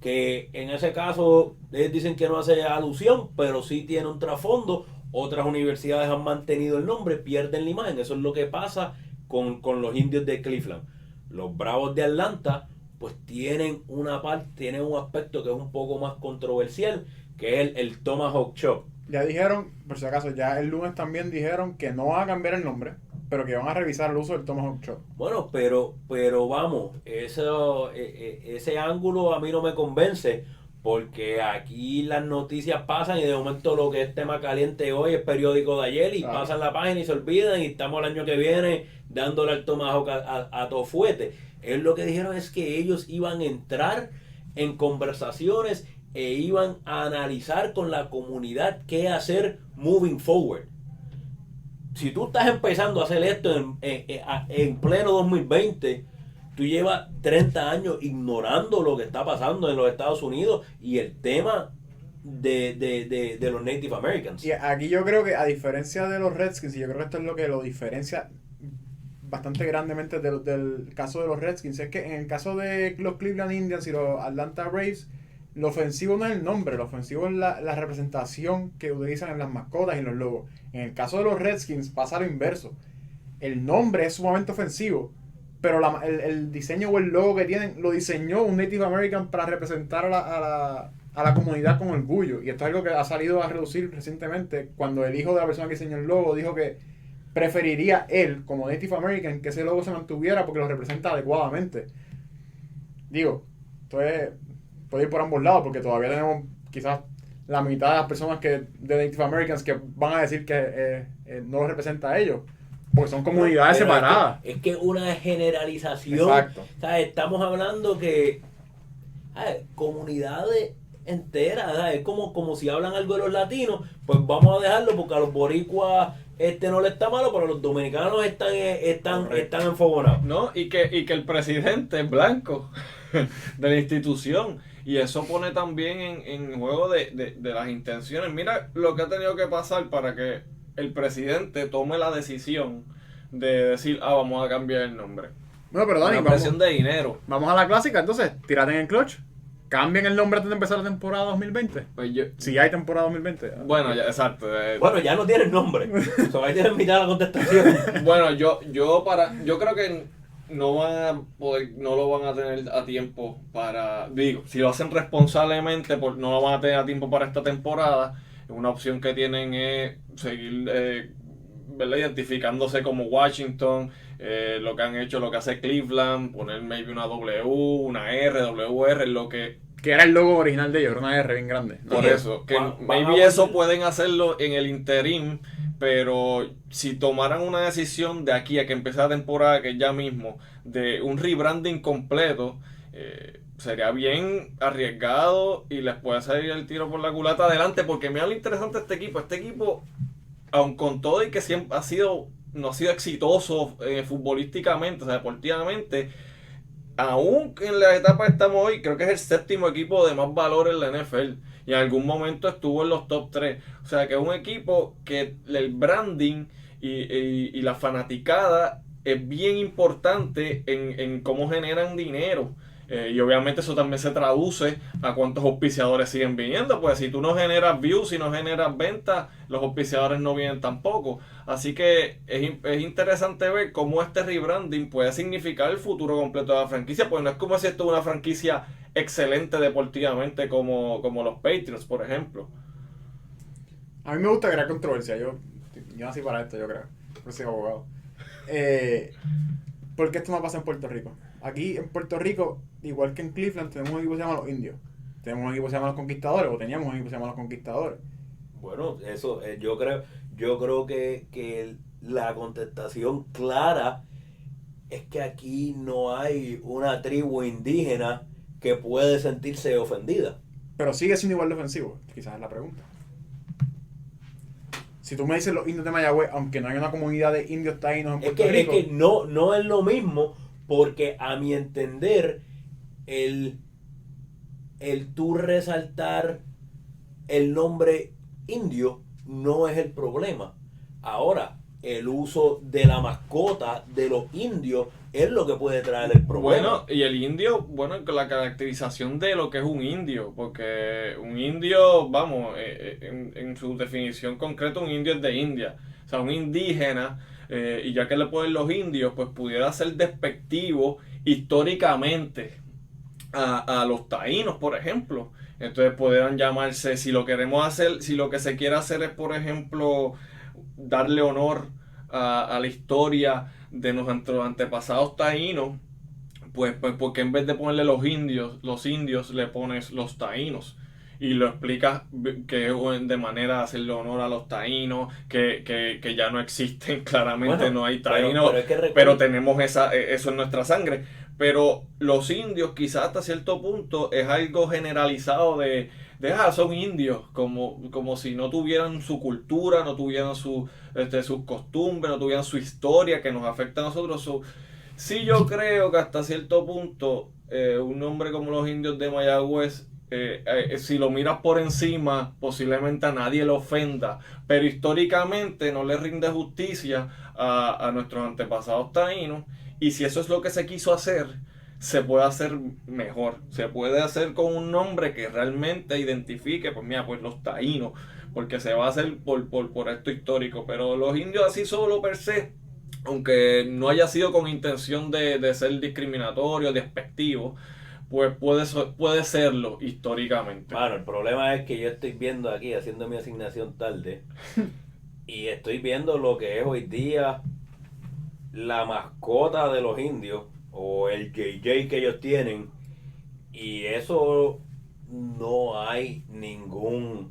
Speaker 1: que en ese caso ellos dicen que no hace alusión, pero sí tiene un trasfondo. Otras universidades han mantenido el nombre, pierden la imagen. Eso es lo que pasa con los Indios de Cleveland. Los Bravos de Atlanta pues tienen una parte, tienen un aspecto que es un poco más controversial, que es el Tomahawk Chop.
Speaker 3: Ya dijeron, por si acaso, ya el lunes también dijeron que no van a cambiar el nombre, pero que van a revisar el uso del Tomahawk Chop.
Speaker 1: Bueno, pero vamos, ese ángulo a mí no me convence, porque aquí las noticias pasan y de momento lo que es tema caliente hoy es periódico de ayer y pasan la página y se olvidan y estamos el año que viene dándole al Tomahawk a tofuete. Ellos lo que dijeron es que ellos iban a entrar en conversaciones e iban a analizar con la comunidad qué hacer moving forward. Si tú estás empezando a hacer esto en pleno 2020, tú llevas 30 años ignorando lo que está pasando en los Estados Unidos y el tema de los Native Americans.
Speaker 3: Y aquí yo creo que, a diferencia de los Redskins, y yo creo que esto es lo que lo diferencia bastante grandemente del caso de los Redskins, es que en el caso de los Cleveland Indians y los Atlanta Braves, lo ofensivo no es el nombre, lo ofensivo es la representación que utilizan en las mascotas y en los logos. En el caso de los Redskins pasa lo inverso. El nombre es sumamente ofensivo, pero el diseño o el logo que tienen lo diseñó un Native American para representar a la comunidad con orgullo. Y esto es algo que ha salido a reducir recientemente, cuando el hijo de la persona que diseñó el logo dijo que preferiría él, como Native American, que ese logo se mantuviera porque lo representa adecuadamente. Digo, entonces puede ir por ambos lados, porque todavía tenemos quizás la mitad de las personas de Native Americans que van a decir que no lo representa a ellos, porque son comunidades separadas.
Speaker 1: Es que una generalización.
Speaker 3: Exacto.
Speaker 1: O sea, estamos hablando que comunidades enteras, es como si hablan algo de los latinos, pues vamos a dejarlo porque a los boricuas no le está malo, pero los dominicanos están enfogonados.
Speaker 2: No, y que el presidente es blanco de la institución. Y eso pone también en juego de las intenciones. Mira lo que ha tenido que pasar para que el presidente tome la decisión de decir, vamos a cambiar el nombre.
Speaker 3: Bueno, pero Dani,
Speaker 2: una presión de dinero.
Speaker 3: Vamos a la clásica, entonces, tírate en el clutch. ¿Cambian el nombre antes de empezar la temporada 2020?
Speaker 2: Pues
Speaker 3: si hay temporada 2020.
Speaker 2: Bueno, ya, exacto.
Speaker 1: Bueno, ya no tienen nombre. Ahí tienen mitad la contestación.
Speaker 2: Bueno, yo creo que no lo van a tener a tiempo para, digo, si lo hacen responsablemente, no lo van a tener a tiempo para esta temporada. Una opción que tienen es seguir ¿verdad? Identificándose como Washington, lo que han hecho, lo que hace Cleveland, poner maybe una W, una R, WR, lo que
Speaker 3: era el logo original de ellos, era una R bien grande.
Speaker 2: Por eso, que maybe eso pueden hacerlo en el interim, pero si tomaran una decisión de aquí a que empiece la temporada, que ya mismo, de un rebranding completo, sería bien arriesgado y les puede salir el tiro por la culata adelante, porque mira lo interesante de este equipo, aun con todo y que siempre no ha sido exitoso futbolísticamente, o sea, deportivamente, aún en la etapa que estamos hoy, creo que es el 7º equipo de más valor en la NFL. Y en algún momento estuvo en los top 3. O sea que es un equipo que el branding y la fanaticada es bien importante en cómo generan dinero. Y obviamente eso también se traduce a cuántos auspiciadores siguen viniendo. Pues si tú no generas views, si no generas ventas, los auspiciadores no vienen tampoco. Así que es interesante ver cómo este rebranding puede significar el futuro completo de la franquicia. Pues no es como si esto es una franquicia excelente deportivamente como los Patriots, por ejemplo.
Speaker 3: A mí me gusta crear controversia. Yo nací para esto, yo creo. Por ser abogado. ¿Por qué esto no pasa en Puerto Rico? Aquí en Puerto Rico, igual que en Cleveland, tenemos un equipo que se llama los Indios. Tenemos un equipo que se llama los Conquistadores, o teníamos un equipo que se llama los Conquistadores.
Speaker 1: Bueno, eso yo creo que la contestación clara es que aquí no hay una tribu indígena que puede sentirse ofendida.
Speaker 3: Pero sigue siendo igual de ofensivo, quizás es la pregunta. Si tú me dices los indios de Mayagüez, aunque no hay una comunidad de indios taínos en Puerto Rico...
Speaker 1: Es que no es lo mismo, porque a mi entender, el tú resaltar el nombre indio no es el problema. Ahora, el uso de la mascota de los indios es lo que puede traer el problema.
Speaker 2: Bueno, y el indio, bueno, la caracterización de lo que es un indio, porque un indio, vamos, en su definición concreta, un indio es de India, o sea, un indígena, y ya que le ponen los indios, pues pudiera ser despectivo históricamente a los taínos, por ejemplo. Entonces pudieran llamarse, si lo queremos hacer, si lo que se quiere hacer es, por ejemplo, darle honor a la historia de nuestros antepasados taínos, pues porque en vez de ponerle los indios le pones los taínos y lo explicas que es de manera de hacerle honor a los taínos, que ya no existen, claramente bueno, no hay taínos, pero tenemos eso en nuestra sangre. Pero los indios quizás hasta cierto punto es algo generalizado de son indios, como si no tuvieran su cultura, no tuvieran sus costumbres, no tuvieran su historia que nos afecta a nosotros. Sí, yo creo que hasta cierto punto un nombre como los indios de Mayagüez, si lo miras por encima, posiblemente a nadie le ofenda, pero históricamente no le rinde justicia a nuestros antepasados taínos. Y si eso es lo que se quiso hacer, se puede hacer mejor. Se puede hacer con un nombre que realmente identifique, pues mira, pues los taínos, porque se va a hacer por esto histórico. Pero los indios así solo per se, aunque no haya sido con intención de ser discriminatorio, despectivo, pues puede serlo históricamente.
Speaker 1: Bueno, el problema es que yo estoy viendo aquí, haciendo mi asignación tarde, y estoy viendo lo que es hoy día la mascota de los indios o el JJ que ellos tienen, y eso no hace ningún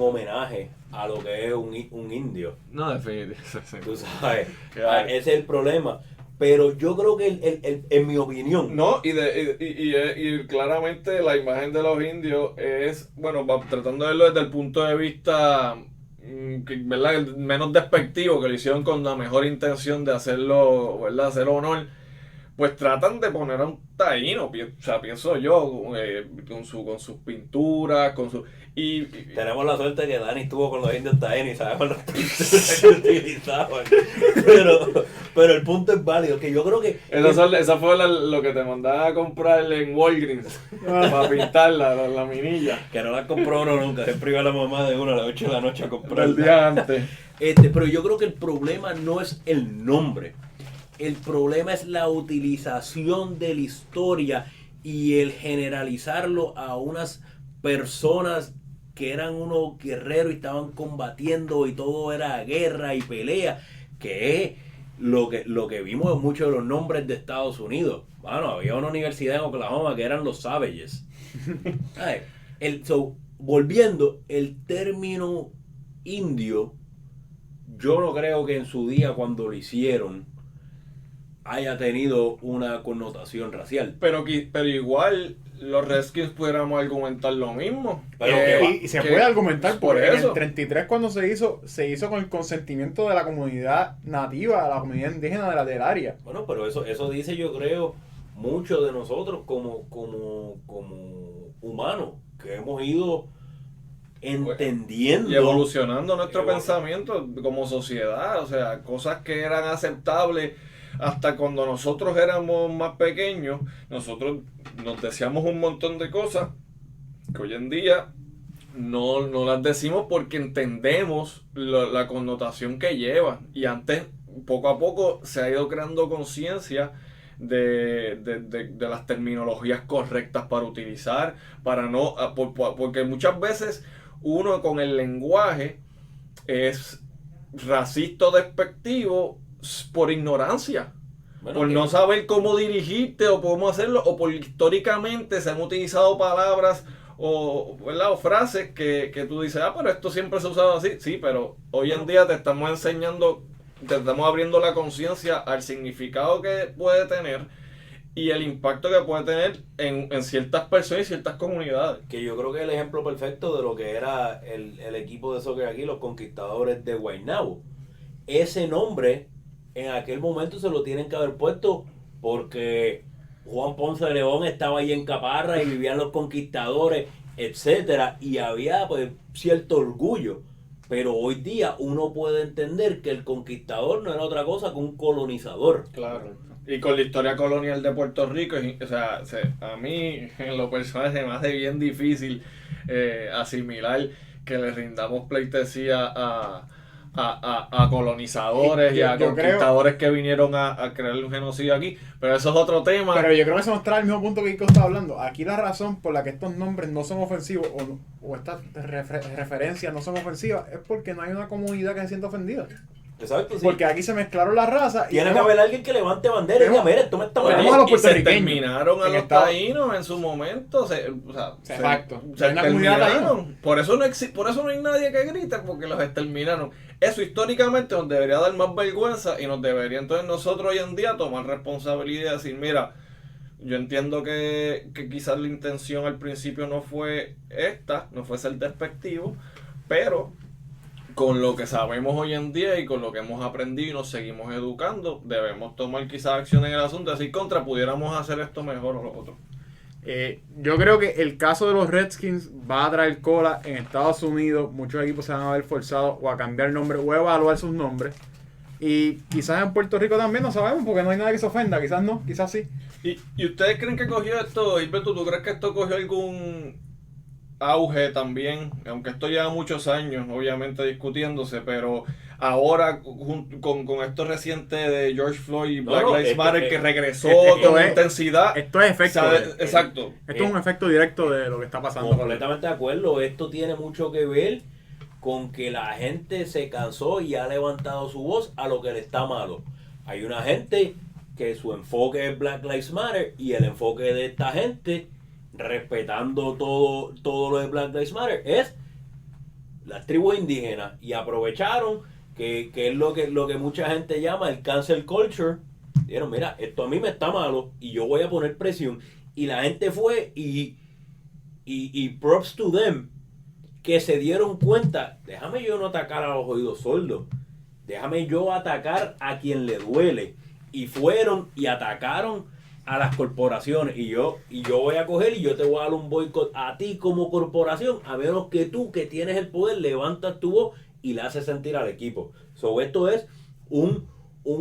Speaker 1: homenaje a lo que es un indio.
Speaker 2: No, definitivamente.
Speaker 1: Tú sabes, ese es el problema. Pero yo creo que en mi opinión.
Speaker 2: No, y claramente la imagen de los indios es, bueno, tratando de verlo desde el punto de vista, ¿verdad?, menos despectivo, que lo hicieron con la mejor intención de hacerlo, ¿verdad?, hacer honor, pues tratan de poner a un taíno, o sea, pienso yo, con sus pinturas, y
Speaker 1: tenemos la suerte que Dani estuvo con los indios taínos y sabemos las pinturas que utilizaban. Pero el punto es válido, que yo creo que
Speaker 2: esa fue lo que te mandaba a comprar en Walgreens para pintar la minilla.
Speaker 1: Que no la compró uno nunca, siempre iba la mamá de uno a las 8 de la noche a comprar
Speaker 2: el día antes.
Speaker 1: Pero yo creo que el problema no es el nombre. El problema es la utilización de la historia y el generalizarlo a unas personas que eran unos guerreros y estaban combatiendo y todo era guerra y pelea, que es lo que vimos en muchos de los nombres de Estados Unidos. Bueno, había una universidad en Oklahoma que eran los Savages. Volviendo, el término indio, yo no creo que en su día cuando lo hicieron haya tenido una connotación racial.
Speaker 2: Pero igual los Redskins pudiéramos argumentar lo mismo.
Speaker 3: Y se puede argumentar por eso. En el 33 cuando se hizo con el consentimiento de la comunidad nativa, la comunidad indígena del área.
Speaker 1: Bueno, pero eso dice, yo creo, mucho de nosotros como humanos, que hemos ido entendiendo
Speaker 2: y evolucionando nuestro pensamiento como sociedad. O sea, cosas que eran aceptables hasta cuando nosotros éramos más pequeños, nosotros nos decíamos un montón de cosas que hoy en día no las decimos porque entendemos la connotación que lleva. Y antes, poco a poco, se ha ido creando conciencia de las terminologías correctas para utilizar, porque muchas veces uno con el lenguaje es racista o despectivo por ignorancia, por no saber cómo dirigirte o cómo hacerlo, o por históricamente se han utilizado palabras o frases que tú dices, pero esto siempre se ha usado así. Sí, pero hoy en día te estamos enseñando, te estamos abriendo la conciencia al significado que puede tener y el impacto que puede tener en ciertas personas y ciertas comunidades.
Speaker 1: Que yo creo que es el ejemplo perfecto de lo que era el equipo de soccer aquí, los Conquistadores de Guaynabo. Ese nombre en aquel momento se lo tienen que haber puesto porque Juan Ponce de León estaba ahí en Caparra y vivían los conquistadores, etcétera, y había pues cierto orgullo. Pero hoy día uno puede entender que el conquistador no era otra cosa que un colonizador.
Speaker 2: Claro. Y con la historia colonial de Puerto Rico, o sea, a mí en lo personal se me hace bien difícil asimilar que le rindamos pleitesía a colonizadores y a conquistadores que vinieron a crear un genocidio aquí, pero eso es otro tema.
Speaker 3: Pero yo creo que eso nos trae al mismo punto que Kiko estaba hablando. Aquí la razón por la que estos nombres no son ofensivos o estas referencias no son ofensivas es porque no hay una comunidad que se sienta ofendida.
Speaker 1: Exacto, sí.
Speaker 3: Porque aquí se mezclaron las razas.
Speaker 1: Tiene que haber alguien que levante bandera y diga, mira, esto me está mal.
Speaker 3: A los
Speaker 2: y se terminaron a los taínos en su momento.
Speaker 3: Exacto.
Speaker 2: Se terminaron. Por eso no hay nadie que grite, porque los exterminaron. Eso históricamente nos debería dar más vergüenza y nos debería entonces nosotros hoy en día tomar responsabilidad y decir, mira, yo entiendo que quizás la intención al principio no fue no fue ser despectivo, pero con lo que sabemos hoy en día y con lo que hemos aprendido y nos seguimos educando, debemos tomar quizás acción en el asunto, decir pudiéramos hacer esto mejor o lo otro.
Speaker 3: Yo creo que el caso de los Redskins va a traer cola en Estados Unidos. Muchos equipos se van a ver forzados o a cambiar el nombre o a evaluar sus nombres. Y quizás en Puerto Rico también, no sabemos, porque no hay nadie que se ofenda. Quizás no, quizás sí.
Speaker 2: ¿Y ustedes creen que cogió esto, Gilberto, tú crees que esto cogió algún auge también? Aunque esto lleva muchos años, obviamente, discutiéndose, pero ahora con esto reciente de George Floyd y Black Lives Matter que regresó con intensidad.
Speaker 3: Esto es efecto.
Speaker 2: Exacto.
Speaker 3: Esto es un efecto directo de lo que está pasando.
Speaker 1: Completamente de acuerdo. Esto tiene mucho que ver con que la gente se cansó y ha levantado su voz a lo que le está malo. Hay una gente que su enfoque es Black Lives Matter y el enfoque de esta gente, respetando todo lo de Black Lives Matter, es las tribus indígenas, y aprovecharon que es lo que mucha gente llama el cancel culture. Dijeron, mira, esto a mí me está malo y yo voy a poner presión, y la gente fue y props to them, que se dieron cuenta, déjame yo no atacar a los oídos sordos, déjame yo atacar a quien le duele, y fueron y atacaron a las corporaciones, y yo voy a coger y yo te voy a dar un boicot a ti como corporación, a menos que tú, que tienes el poder, levantas tu voz y le haces sentir al equipo. So, esto es un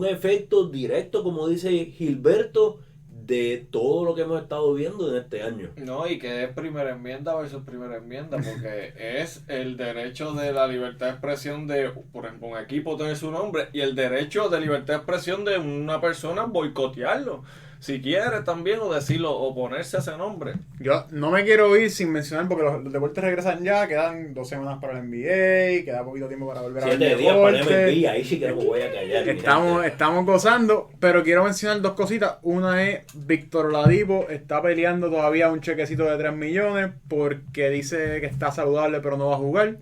Speaker 1: efecto directo, como dice Gilberto, de todo lo que hemos estado viendo en este año.
Speaker 2: No, y que es primera enmienda versus primera enmienda, porque es el derecho de la libertad de expresión de, por ejemplo, un equipo tener su nombre, y el derecho de libertad de expresión de una persona boicotearlo, si quiere también, o decirlo, o ponerse ese nombre. Yo
Speaker 3: no me quiero ir sin mencionar, porque los deportes regresan ya, quedan 2 semanas para el NBA, queda poquito tiempo para volver a ver
Speaker 1: 7 días para el NBA, ahí sí que no me voy a callar.
Speaker 3: Estamos gozando, pero quiero mencionar 2 cositas. Una es, Víctor Oladipo está peleando todavía un chequecito de 3 millones, porque dice que está saludable pero no va a jugar.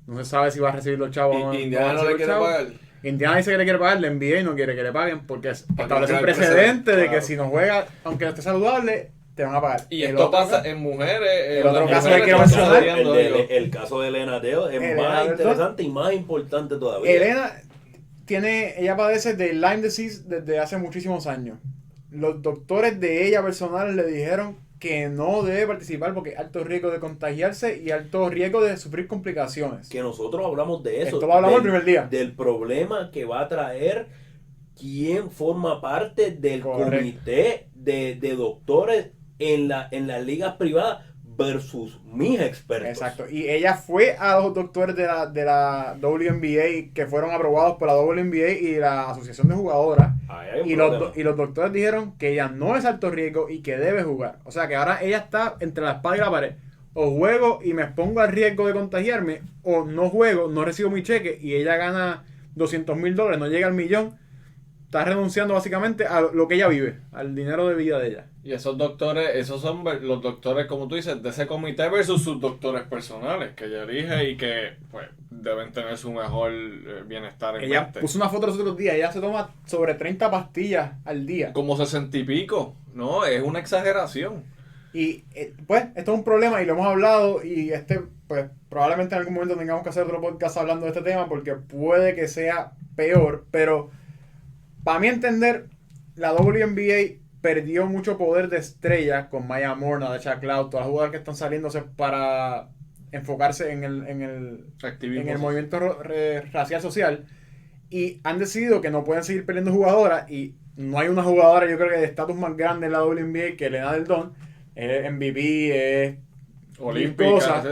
Speaker 3: No se sabe si va a recibir los chavos o no.
Speaker 2: Indiana no le quiere pagar.
Speaker 3: Indiana dice que le quiere pagar, le NBA y no quiere que le paguen, porque establece un precedente de que si no juega, aunque esté saludable, te van a pagar.
Speaker 2: Y esto pasa en mujeres.
Speaker 3: El otro caso que quiero mencionar,
Speaker 1: el caso de Elena Teo es más interesante y más importante todavía.
Speaker 3: Elena ella padece de Lyme disease desde hace muchísimos años. Los doctores de ella personales le dijeron que no debe participar porque alto riesgo de contagiarse y alto riesgo de sufrir complicaciones.
Speaker 1: Que nosotros hablamos de eso.
Speaker 3: Esto lo hablamos el primer día.
Speaker 1: Del problema que va a traer quien forma parte del comité de doctores en las ligas privadas versus mis expertos.
Speaker 3: Exacto. Y ella fue a los doctores de la WNBA que fueron aprobados por la WNBA y la Asociación de Jugadoras. Y los doctores dijeron que ella no es alto riesgo y que debe jugar. O sea que ahora ella está entre la espada y la pared. O juego y me expongo al riesgo de contagiarme, o no juego, no recibo mi cheque y ella gana $200,000, no llega al millón. Está renunciando básicamente a lo que ella vive, al dinero de vida de ella.
Speaker 2: Y esos doctores, esos son los doctores, como tú dices, de ese comité versus sus doctores personales que ella elige y que pues deben tener su mejor bienestar en
Speaker 3: ella
Speaker 2: mente.
Speaker 3: Puso una foto los otros días, ella se toma sobre 30 pastillas al día.
Speaker 2: Como 60 y pico, no, es una exageración.
Speaker 3: Y pues esto es un problema y lo hemos hablado, y pues probablemente en algún momento tengamos que hacer otro podcast hablando de este tema porque puede que sea peor, pero para mí entender, la WNBA perdió mucho poder de estrella con Maya Moore, Natasha Cloud, todas las jugadoras que están saliéndose para enfocarse en el movimiento racial social, y han decidido que no pueden seguir perdiendo jugadoras, y no hay una jugadora, yo creo que de estatus más grande en la WNBA que Elena Del Don, es MVP, es olímpica,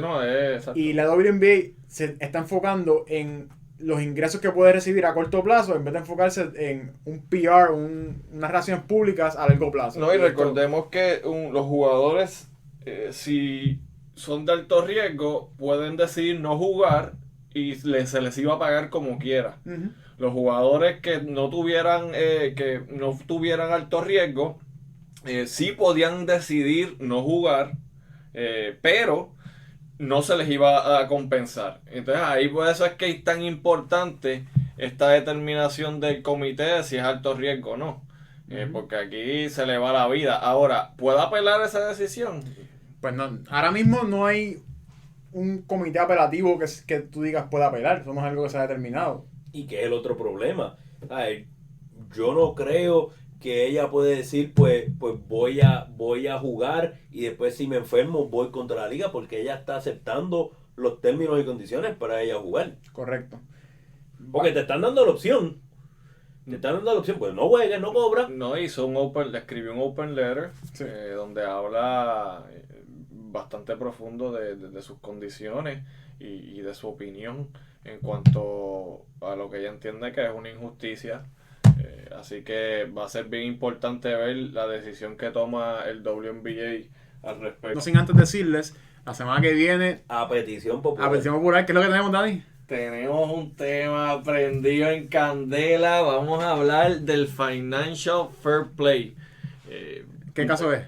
Speaker 3: y la WNBA se está enfocando en los ingresos que puede recibir a corto plazo en vez de enfocarse en un PR, unas relaciones públicas a largo plazo.
Speaker 2: No, y recordemos que los jugadores, si son de alto riesgo, pueden decidir no jugar y se les iba a pagar como quiera. Uh-huh. Los jugadores que no tuvieran alto riesgo, sí podían decidir no jugar, pero no se les iba a compensar. Entonces ahí por eso es que es tan importante esta determinación del comité de si es alto riesgo o no. Porque aquí se le va la vida. Ahora, ¿puede apelar esa decisión?
Speaker 3: Pues no, ahora mismo no hay un comité apelativo que tú digas pueda apelar. Eso no es algo que se ha determinado.
Speaker 1: Y que es el otro problema. Ay, yo no creo que ella puede decir pues voy a jugar y después si me enfermo voy contra la liga, porque ella está aceptando los términos y condiciones para ella jugar.
Speaker 3: Correcto.
Speaker 1: Porque te están dando la opción. Pues no juegues, no cobras.
Speaker 2: No, le escribió un open letter, sí, donde habla bastante profundo de sus condiciones y de su opinión en cuanto a lo que ella entiende que es una injusticia. Así que va a ser bien importante ver la decisión que toma el WNBA al respecto.
Speaker 3: No sin antes decirles, la semana que viene,
Speaker 1: a petición popular,
Speaker 3: ¿qué es lo que tenemos, Dani?
Speaker 2: Tenemos un tema prendido en candela. Vamos a hablar del Financial Fair Play.
Speaker 3: ¿Qué caso es?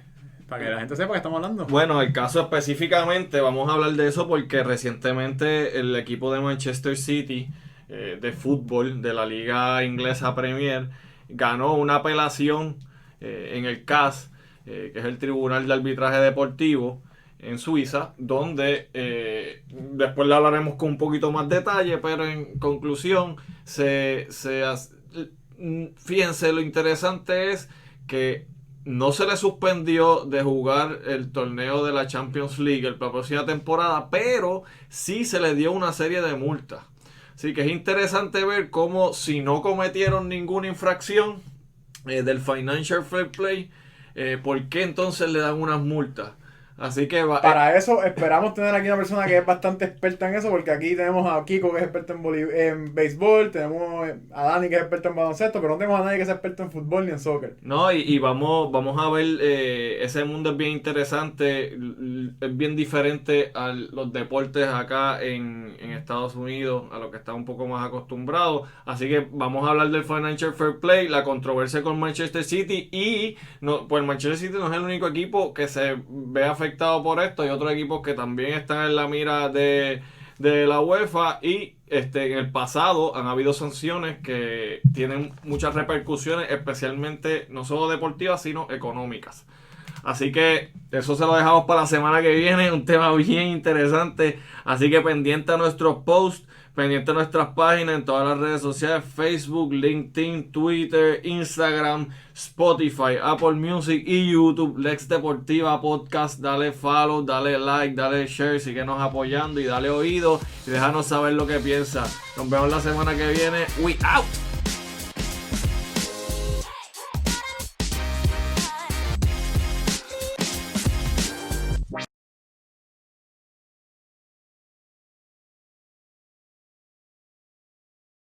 Speaker 3: Para que la gente sepa que estamos hablando.
Speaker 2: Bueno, el caso específicamente, vamos a hablar de eso porque recientemente el equipo de Manchester City de fútbol de la liga inglesa Premier ganó una apelación en el CAS, que es el Tribunal de Arbitraje Deportivo en Suiza, donde después le hablaremos con un poquito más detalle, pero en conclusión fíjense, lo interesante es que no se le suspendió de jugar el torneo de la Champions League la próxima temporada, pero sí se le dio una serie de multas. Así que es interesante ver cómo, si no cometieron ninguna infracción del Financial Fair Play, ¿por qué entonces le dan unas multas? Así que
Speaker 3: para eso esperamos tener aquí una persona que es bastante experta en eso, porque aquí tenemos a Kiko, que es experto en béisbol, tenemos a Dani, que es experto en baloncesto, pero no tenemos a nadie que sea experto en fútbol ni en soccer.
Speaker 2: No, y vamos a ver, ese mundo es bien interesante, es bien diferente a los deportes acá en Estados Unidos, a lo que está un poco más acostumbrado. Así que vamos a hablar del Financial Fair Play, la controversia con Manchester City, y pues Manchester City no es el único equipo que se ve afectado por esto. Hay otros equipos que también están en la mira de la UEFA, y en el pasado han habido sanciones que tienen muchas repercusiones, especialmente no solo deportivas sino económicas. Así que eso se lo dejamos para la semana que viene, un tema bien interesante, así que pendiente a nuestros posts, pendiente a nuestras páginas en todas las redes sociales: Facebook, LinkedIn, Twitter, Instagram, Spotify, Apple Music y YouTube. Lex Deportiva Podcast. Dale follow, dale like, dale share, síguenos apoyando y dale oído y déjanos saber lo que piensas. Nos vemos la semana que viene. We out.